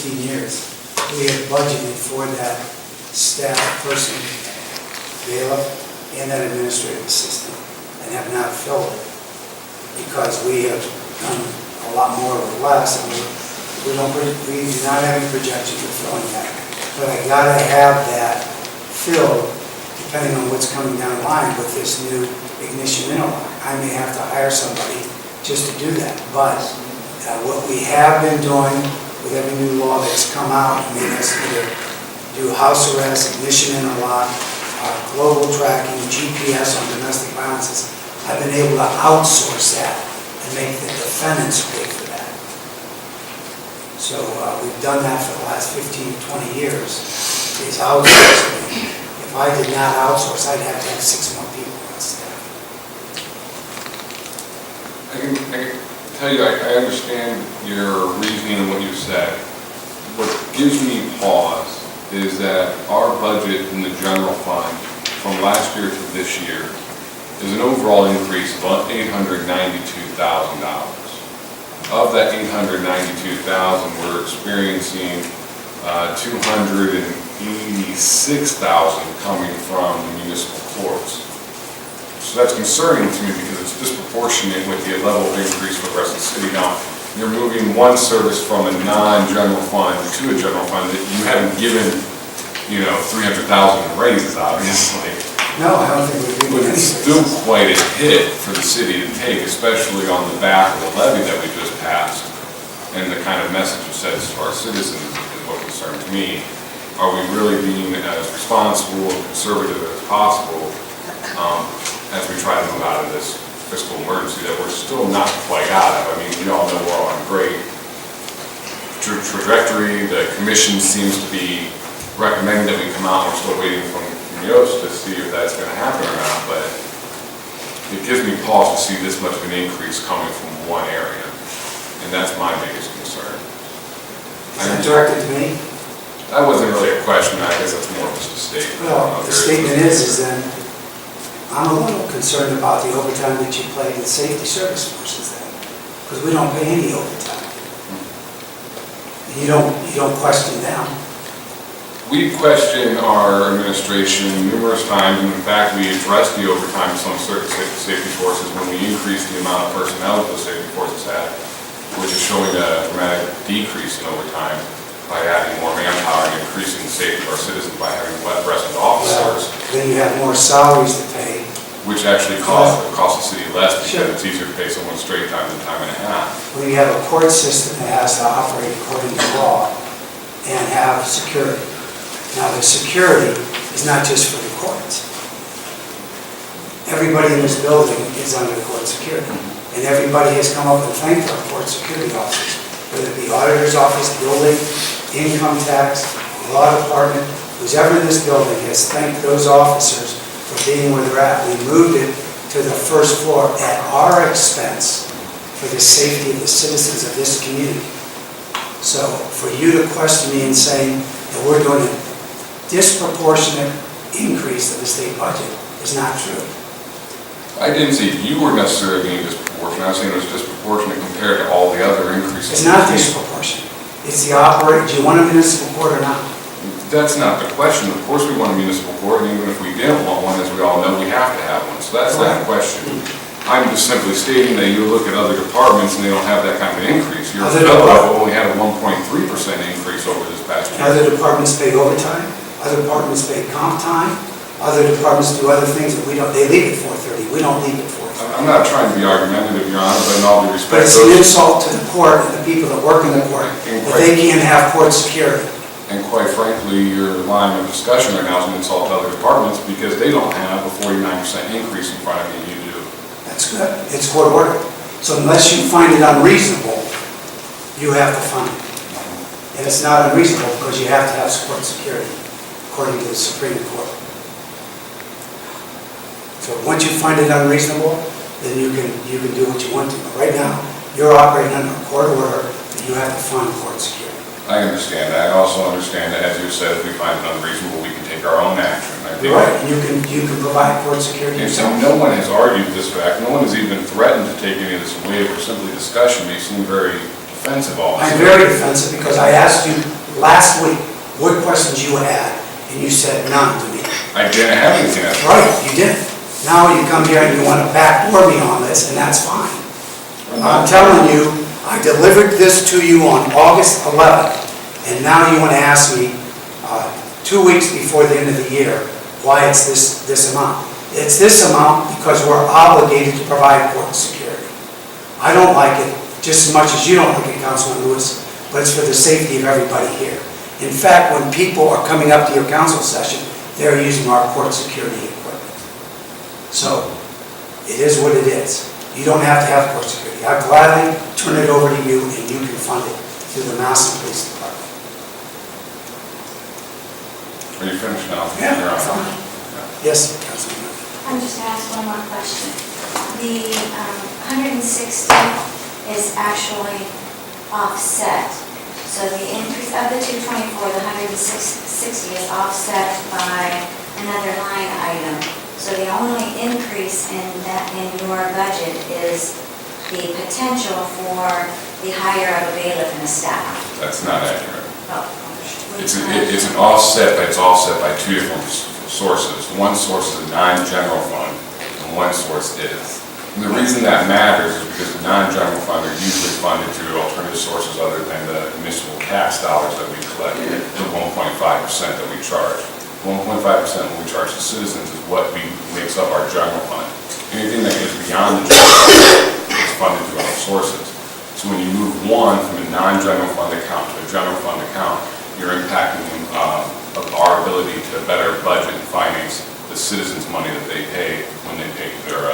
15 years, we have budgeted for that staff person, bailiff, and that administrative assistant, and have not filled it because we have done a lot more with less, and we do not have any projections of filling that. But I gotta have that filled depending on what's coming down the line with this new ignition interlock. I may have to hire somebody just to do that, but what we have been doing with every new law that's come out, I mean, is either do house arrest, ignition interlock, global tracking, GPS on domestic violence. I've been able to outsource that and make the defendants pay for that. So we've done that for the last 15 to 20 years, is outsourcing. If I did not outsource, I'd have to have 6 more people on staff. I can tell you, I understand your reasoning and what you said. What gives me pause is that our budget in the general fund from last year to this year is an overall increase of $892,000. Of that $892,000, we're experiencing $286,000 coming from the municipal courts. So that's concerning to me because it's disproportionate with the level of increase for the rest of the city. Now, you're moving one service from a non-general fund to a general fund that you haven't given, you know, $300,000 in raises, obviously. No, I don't think we're doing But it's anything. still quite a hit for the city to take, especially on the back of the levy that we just passed. And the kind of message it sends to our citizens is what concerns me. Are we really being as responsible and conservative as possible as we try to move out of this fiscal emergency that we're still not quite out of? I mean, we all know we're on a great trajectory. The commission seems to be recommending that we come out. We're still waiting from Yost to see if that's going to happen or not, but it gives me pause to see this much of an increase coming from one area, and that's my biggest concern. Is that directed to me? That wasn't really a question. I guess that's more of just a statement. Well, the statement is then, I'm a little concerned about the overtime that you pay in safety service forces then, because we don't pay any overtime. You don't question them. We questioned our administration numerous times, and in fact, we addressed the overtime of some certain safety forces when we increased the amount of personnel that those safety forces had, which is showing a dramatic decrease in overtime by adding more manpower and increasing the safety of our citizens by having less officers. Well, then you have more salaries to pay. Which actually costs the city less because it's easier to pay someone straight time than time and a half. When you have a court system that has to operate according to law and have security. Now, the security is not just for the courts. Everybody in this building is under court security. And everybody has come up and thanked our court security officers, whether it be auditor's office, building, income tax, law department, who's ever in this building has thanked those officers for being where they're at. We moved it to the first floor at our expense for the safety of the citizens of this community. So for you to question me and saying that we're doing a disproportionate increase of the state budget is not true. I didn't say you were necessarily being disproportionate. I was saying it was disproportionate compared to all the other increases. It's not disproportionate. It's the operate. Do you want a municipal court or not? That's not the question. Of course we want a municipal court, and even if we didn't want one, as we all know, we have to have one. So that's not the question. I'm just simply stating that you look at other departments and they don't have that kind of an increase. Your fellow only had a 1.3% increase over this past year. Other departments pay overtime. Other departments pay comp time. Other departments do other things that we don't. They leave at 4:30. We don't leave at 4:30. I'm not trying to be argumentative, Your Honor, but in all due But respect, it's an insult to the court and the people that work in the court that they can't have court security. and quite frankly, your line of discussion right now is an insult to other departments because they don't have a 49% increase in front of you. You do. That's good. It's court order. So unless you find it unreasonable, you have to fund it. And it's not unreasonable because you have to have court security, according to the Supreme Court. So once you find it unreasonable, then you can do what you want to. But right now, you're operating under a court order that you have to fund court security. I understand that. I also understand that, as you said, if we find it unreasonable, we can take our own action. I think Right. You can provide court security And so yourself. no one has argued this fact. No one has even threatened to take any of this away. We're simply discussion. They seem very defensive all of a I'm sudden. very defensive because I asked you last week what questions you had, and you said none to me. I didn't have anything else. Right, you didn't. Now you come here and you want to backdoor me on this, and that's fine. I'm telling you, I delivered this to you on August 11th, and now you want to ask me 2 weeks before the end of the year why it's this amount. It's this amount because we're obligated to provide court security. I don't like it just as much as you don't like it, Councilman Lewis, but it's for the safety of everybody here. In fact, when people are coming up to your council session, they're using our court security equipment. So, it is what it is. You don't have to have court security. I'll gladly turn it over to you and you can fund it through the Massillon Police Department. Are you finished now? Yeah, You're on. fine. Yes, Councilman. I'm just going to ask one more question. The 160 is actually offset. So the increase of the 224, the 160 is offset by another line item. So the only increase in your budget is the potential for the hire of a bailiff and a staff. That's not accurate. Oh, It's an offset, but it's offset by two different sources. One source is a non-general fund, and one source is. And the reason that matters is because the non-general fund are usually funded through alternative sources other than the municipal tax dollars that we collect, the 1.5% that we charge. 1.5% what we charge the citizens is what makes up our general fund. Anything that goes beyond the general fund is funded through other sources. So when you move one from a non-general fund account to a general fund account, you're impacting our ability to better budget and finance the citizens' money that they pay when they pay their